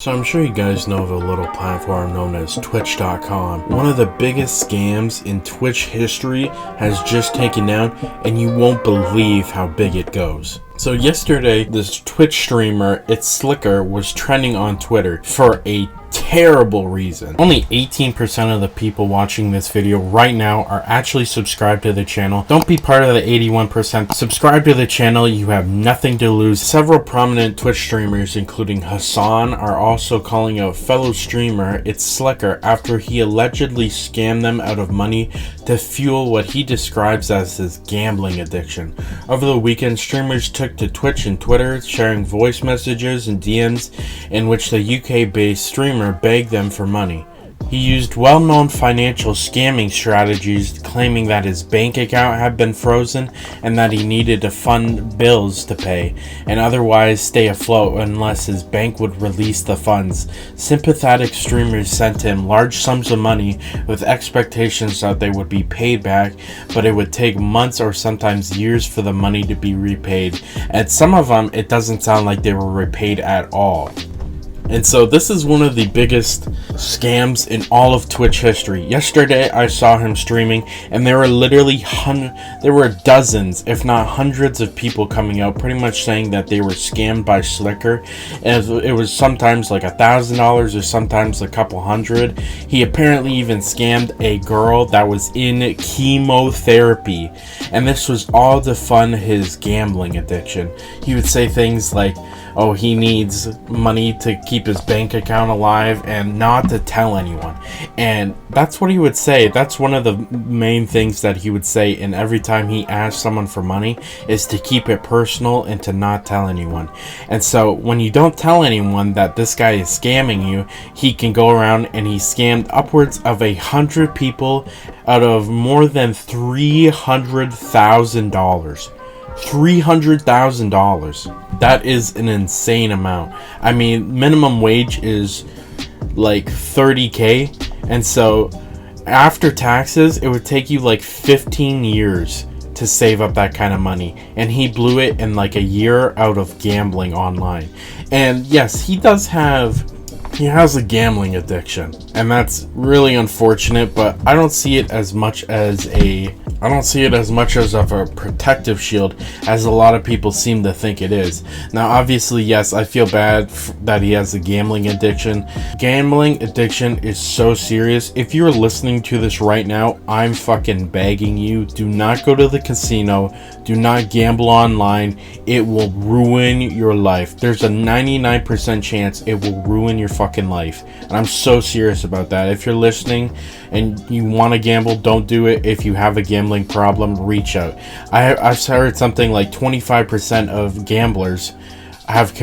So I'm sure you guys know of a little platform known as Twitch.com. One of the biggest scams in Twitch history has just taken down, and you won't believe how big it goes. So yesterday, this Twitch streamer, Sliker, was trending on Twitter for a terrible reason. Only 18% of the people watching this video right now are actually subscribed to the channel. Don't be part of the 81%. Subscribe to the channel, you have nothing to lose. Several prominent Twitch streamers, including Hassan, are also calling out fellow streamer Sliker after he allegedly scammed them out of money to fuel what he describes as his gambling addiction. Over the weekend, streamers took to Twitch and Twitter, sharing voice messages and DMs in which the UK-based streamer begged them for money. He used well-known financial scamming strategies, claiming that his bank account had been frozen and that he needed to fund bills to pay and otherwise stay afloat unless his bank would release the funds. Sympathetic streamers sent him large sums of money with expectations that they would be paid back, but it would take months or sometimes years for the money to be repaid. And some of them, it doesn't sound like they were repaid at all. And so this is one of the biggest scams in all of Twitch history. Yesterday I saw him streaming, and there were literally dozens, if not hundreds of people coming out pretty much saying that they were scammed by Sliker. And it was sometimes like $1,000 or sometimes a couple hundred. He apparently even scammed a girl that was in chemotherapy, and this was all to fund his gambling addiction. He would say things like, oh, he needs money to keep his bank account alive and not to tell anyone. And that's what he would say. That's one of the main things that he would say. And every time he asked someone for money is to keep it personal and to not tell anyone. And so when you don't tell anyone that this guy is scamming you, he can go around and he scammed upwards of 100 people out of more than $300,000. $300,000. That is an insane amount. I mean, minimum wage is like $30K, and so after taxes, it would take you like 15 years to save up that kind of money, and he blew it in like a year out of gambling online. And yes, he has a gambling addiction, and that's really unfortunate, but I don't see it as much as a protective shield as a lot of people seem to think it is. Now, obviously, yes, I feel bad that he has a gambling addiction. Gambling addiction is so serious. If you're listening to this right now, I'm fucking begging you, do not go to the casino. Do not gamble online. It will ruin your life. There's a 99% chance it will ruin your fucking life. And I'm so serious about that. If you're listening and you want to gamble, don't do it. If you have a gambling problem, reach out. I've heard something like 25% of gamblers have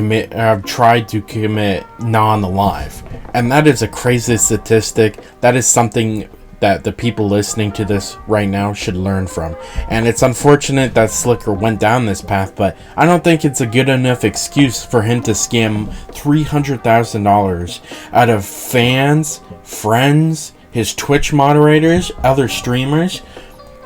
tried to commit non-alive. And that is a crazy statistic. That is something that the people listening to this right now should learn from. And it's unfortunate that Sliker went down this path, but I don't think it's a good enough excuse for him to scam $300,000 out of fans, friends, his Twitch moderators, other streamers.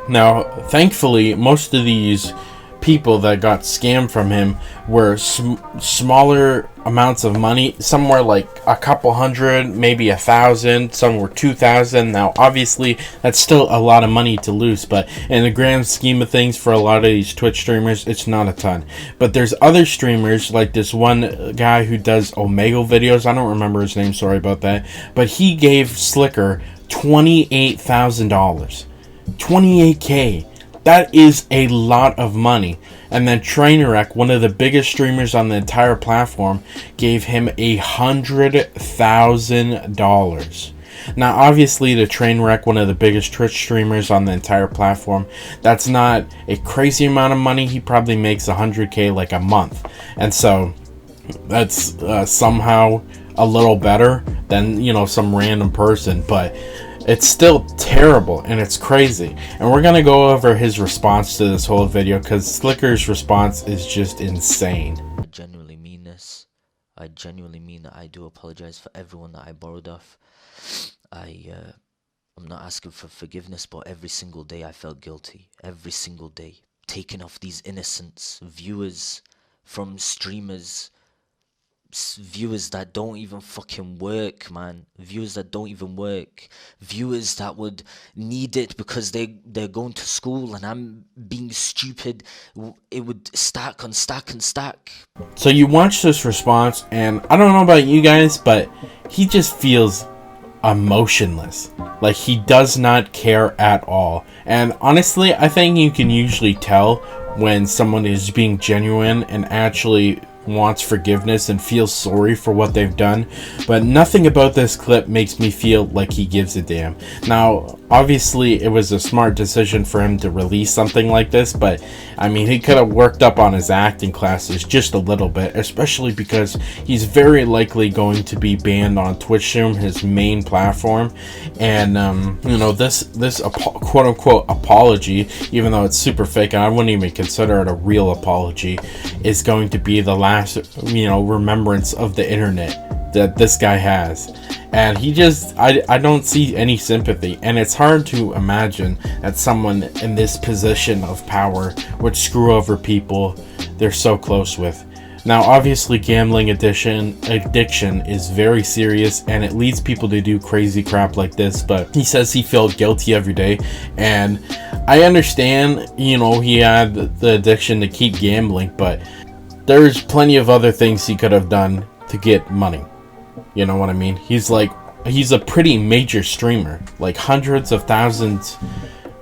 Now, thankfully, most of these people that got scammed from him were smaller amounts of money. Some were like a couple hundred, maybe 1,000. Some were 2,000. Now, obviously, that's still a lot of money to lose, but in the grand scheme of things, for a lot of these Twitch streamers, it's not a ton. But there's other streamers, like this one guy who does Omegle videos. I don't remember his name, sorry about that. But he gave Sliker $28,000. 28K. That is a lot of money. And then Trainwreck, one of the biggest streamers on the entire platform, gave him $100,000. Now, obviously, the Trainwreck, one of the biggest Twitch streamers on the entire platform, that's not a crazy amount of money. He probably makes 100K like a month. And so that's somehow a little better than, some random person. But it's still terrible, and it's crazy. And we're going to go over his response to this whole video, because Sliker's response is just insane. I genuinely mean this. I genuinely mean that I do apologize for everyone that I borrowed off. I'm not asking for forgiveness, but every single day I felt guilty. Every single day. Taking off these innocents, viewers, from streamers, viewers that don't even fucking work, man. Viewers that don't even work. Viewers that would need it because they're going to school and I'm being stupid. It would stack and stack and stack. So you watch this response, and I don't know about you guys, but he just feels emotionless. Like, he does not care at all. And honestly, I think you can usually tell when someone is being genuine and actually wants forgiveness and feels sorry for what they've done, but nothing about this clip makes me feel like he gives a damn. Now, obviously, it was a smart decision for him to release something like this, but I mean, he could have worked up on his acting classes just a little bit, especially because he's very likely going to be banned on Twitch soon, his main platform. And this quote-unquote apology, even though it's super fake and I wouldn't even consider it a real apology, is going to be the last remembrance of the internet that this guy has. And he just, I don't see any sympathy, and it's hard to imagine that someone in this position of power would screw over people they're so close with. Now, obviously, gambling addiction is very serious, and it leads people to do crazy crap like this, but he says he felt guilty every day, and I understand, he had the addiction to keep gambling, but there's plenty of other things he could have done to get money. You know what I mean? He's a pretty major streamer. Like hundreds of thousands,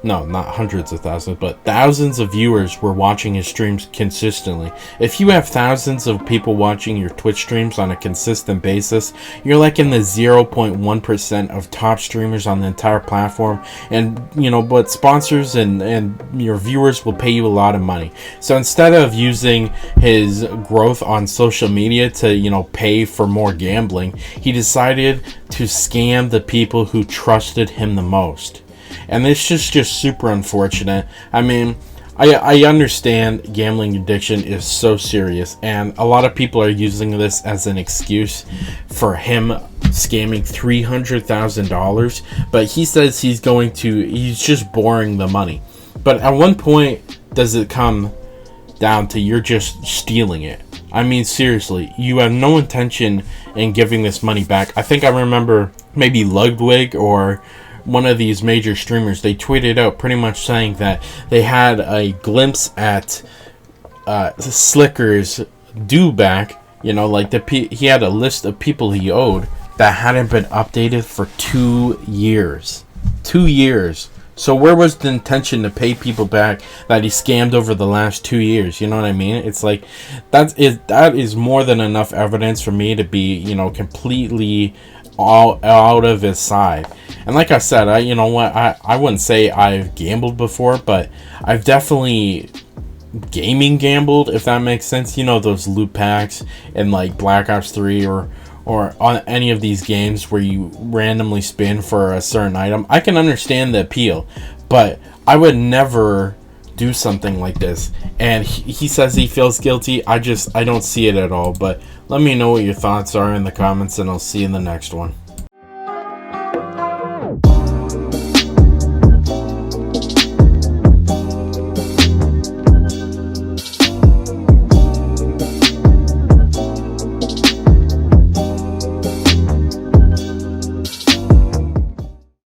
no, not hundreds of thousands, but thousands of viewers were watching his streams consistently. If you have thousands of people watching your Twitch streams on a consistent basis, you're like in the 0.1% of top streamers on the entire platform. And, but sponsors and your viewers will pay you a lot of money. So instead of using his growth on social media to, pay for more gambling, he decided to scam the people who trusted him the most. And this is just super unfortunate. I mean, I understand gambling addiction is so serious, and a lot of people are using this as an excuse for him scamming $300,000. But he says he's just borrowing the money. But at one point, does it come down to you're just stealing it? I mean, seriously, you have no intention in giving this money back. I think I remember maybe Ludwig or one of these major streamers, they tweeted out pretty much saying that they had a glimpse at Sliker's due back. He had a list of people he owed that hadn't been updated for 2 years. 2 years. So where was the intention to pay people back that he scammed over the last 2 years? You know what I mean? It's like that is more than enough evidence for me to be, completely all out of his side. And like I said, I wouldn't say I've gambled before, but I've definitely gambled, if that makes sense. Those loot packs in like Black Ops 3 or on any of these games where you randomly spin for a certain item. I can understand the appeal, but I would never do something like this. And he says he feels guilty. I don't see it at all. But let me know what your thoughts are in the comments, and I'll see you in the next one.